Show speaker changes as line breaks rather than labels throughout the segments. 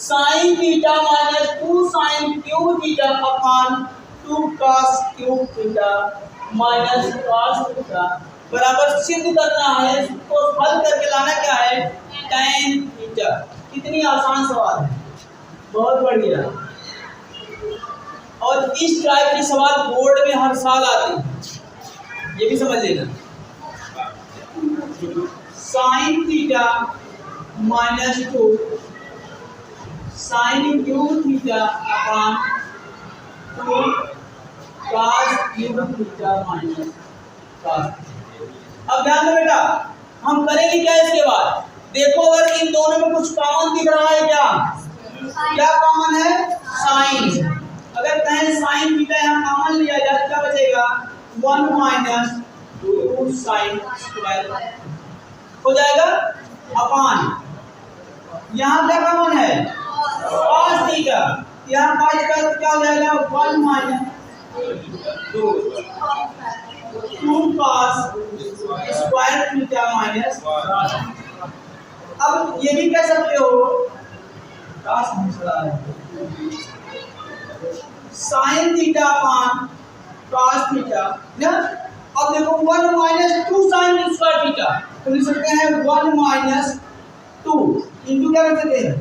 Sine theta minus 2 sine cube theta upon 2 cos cube theta minus cos theta बराबर सिद्ध करना है। इसको हल करके लाना क्या है, tan थीटा। कितनी आसान सवाल है, बहुत बढ़िया। और इस टाइप के सवाल बोर्ड में हर साल आते हैं, ये भी समझ लेना। Sine theta minus 2 sine cube theta upon 2 cos cube theta minus cos। अब ध्यान दो बेटा, हम करेंगे क्या इसके बाद, देखो अगर इन दोनों में कुछ कॉमन दिख रहा है, क्या कॉमन है, साइन। अगर कहें साइन थीटा यहाँ कॉमन लिया जाए क्या बचेगा, 1 माइनस 2 साइन स्क्वायर हो जाएगा अपॉन यहाँ क्या कॉमन है, cos थीटा। यहाँ cos का क्या हो जाएगा, 1 minus 2 cos square theta minus. अब ये भी कह सकते हो sign theta upon cos theta ना। अब देखो 1 माइनस 2 साइन स्क्वायर थीटा तो लिख सकते हैं 1 माइनस 2 इंटू क्या कर सकते हैं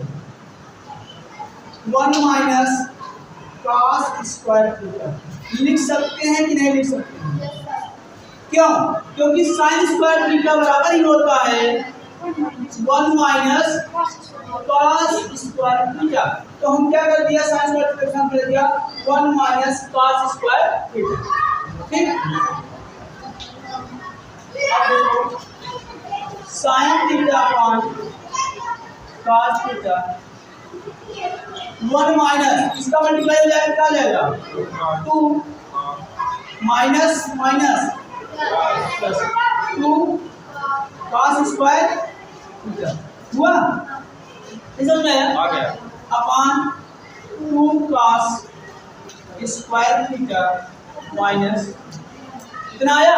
1 माइनस cos स्क्वायर थीटा लिख सकते हैं कि नहीं लिख सकते हैं? क्यों? क्योंकि साइन स्क्वायर थीटा बराबर ही होता है 1 माइनस cos स्क्वायर थीटा। तो हम क्या कर दिया, साइन स्क्वायर थीटा का कर दिया 1 माइनस cos स्क्वायर थीटा। ठीक, sign theta upon cos theta 1 minus इसका मल्टीप्लाई हो जाएगा, क्या जाएगा 2 minus minus 2 cos square theta हुआ, समझ में आ गया, upon 2 cos square theta minus इतना आया।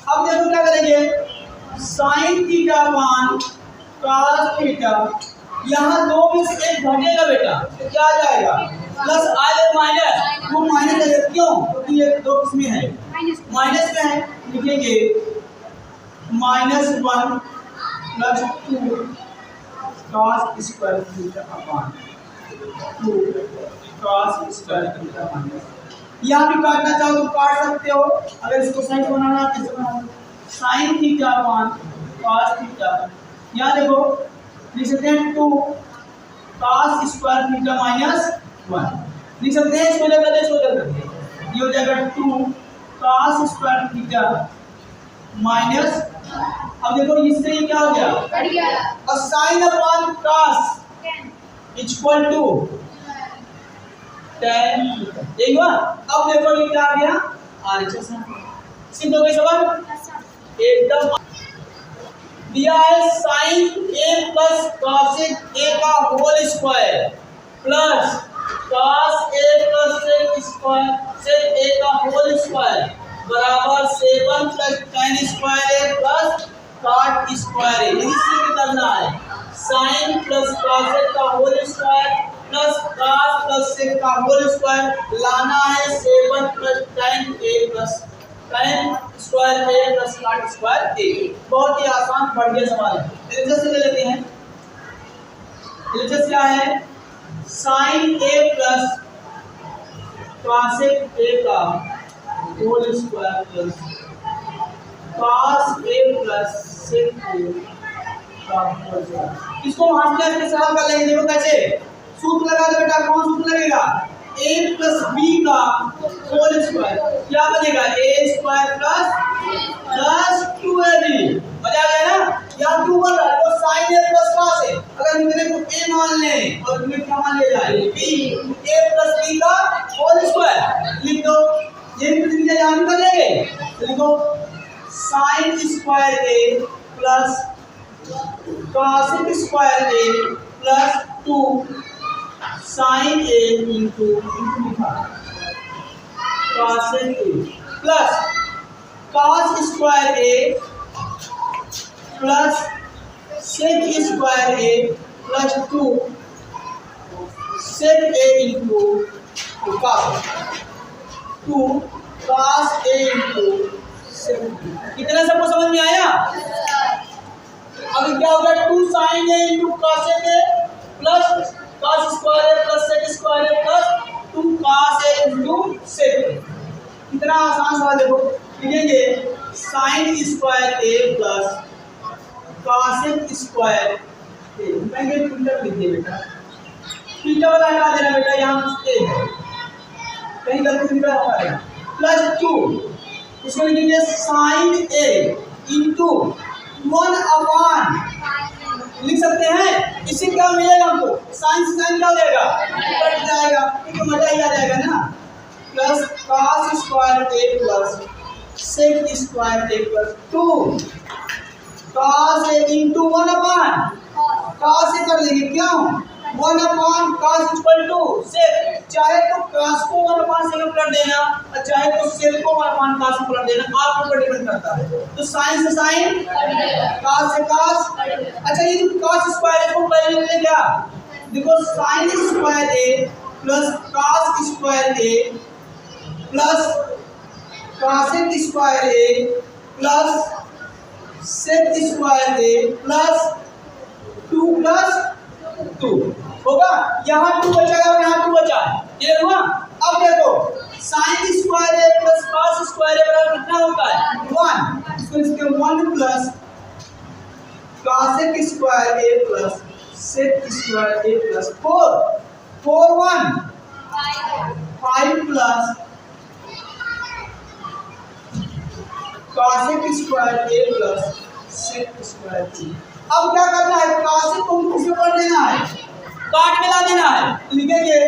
अब देखो क्या करेंगे, sign theta upon cos theta, यहाँ दो में से एक घटेगा बेटा तो क्या आ जाएगा, प्लस आएगा माइनस, वो माइनस है क्यों, क्योंकि ये दो किसमें है, माइनस में है। लिखेंगे -1 plus 2 cos square theta upon 2 cos square theta minus. यहाँ भी काटना चाहो तो काट सकते हो, अगर इसको साइन बनाना है तो बनाना, sine theta upon cos theta, यहाँ देखो लिख सकते हैं 2 cos स्क्वायर थीटा माइनस 1 लिख सकते हैं, इसको लेकर इसको लेकर ये हो जाएगा 2 cos स्क्वायर थीटा माइनस। अब देखो इससे ये क्या हो गया, और sine upon cos equal to tan, यही हुआ। अब देखो ये क्या आ गया, RHS सिद्ध हो गई सवाल एकदम। दिया है sine a plus cosec a का whole square plus cos a plus sec square sec a का होल स्क्वायर बराबर 7 plus tan square a plus cot square a। इससे करना है साइन प्लस cosec का whole square plus cos plus sec का whole square, लाना है 7 plus tan a plus tan square a plus cot square a। बहुत ही आसान बढ़िया सवाल है, एलजेस ले लेते हैं। एलजेस क्या है, sine a plus cosec a का whole square plus cos a plus sec a का होल स्क्वायर। इसको हम के सवाल कर लेंगे, देखो कैसे सूत्र लगा दो बेटा, कौन सूत्र लगेगा, a प्लस b का होल स्क्वायर क्या बनेगा, a स्क्वायर प्लस 2ab। मजा आ गया ना, यहाँ 2 बन रहा है तो sine a plus cos a, अगर इतने को a मान लें और इतने क्या मान ले जाए b, a प्लस b का होल स्क्वायर लिख दो। ये भी यहाँ कर लेंगे तो लिखो sine square a plus cos square a plus 2 sine a into लिखा cos a plus cos square a plus sec square a plus 2 sec A into cos 2 cos a into sec B. कितना सबको समझ में आया? अभी क्या होगा 2 sin a into cos a plus cos square a plus sec square a plus 2 cos a into sec a। कितना आसान सवाल देखो, लिखेंगे sin square a plus cos square a। मैंने उल्टा लिख दिया बेटा, थीटा वाला हटा देना बेटा, यहाँ ए है कहीं गलती निकला हटा देना, प्लस 2 इसको लिखेंगे sin a इंटू 1 अपॉन, लिख सकते हैं इससे क्या मिलेगा हमको, साइन से साइन क्या हो जाएगा, कट जाएगा, तो मजा ही आ जाएगा ना, plus cos square a plus sec square a plus 2 cos a into 1 upon cos से कर लेंगे, क्यों 1 upon cos equal to sec, चाहे तो cos को 1 अपॉन sec में पलट देना और चाहे तो sec को 1 अपॉन cos में पलट देना, आपके ऊपर डिपेंड करता है। तो sin से sin, cos से cos। अच्छा ये जो cos स्क्वायर है वो पहले ले क्या, देखो sin square a plus cos square a plus cosec square a plus sec square a plus 2 plus 2 होगा, यहाँ 2 बचा और यहाँ 2 बचा, ये हुआ। अब देखो sin square a plus cos square a बराबर कितना होता है 1, इसको इसके 1 plus cosec square a plus sec square a plus 4 1 5 plus cosec square a plus sec square a। अब क्या करना है, cosec को किसमें पढ़ देना है, काट में ला देना है, लिखेंगे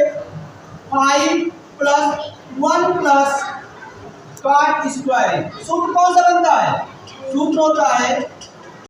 5 प्लस 1 प्लस cot स्क्वायर। सूत्र कौन सा बनता है, सूत्र होता है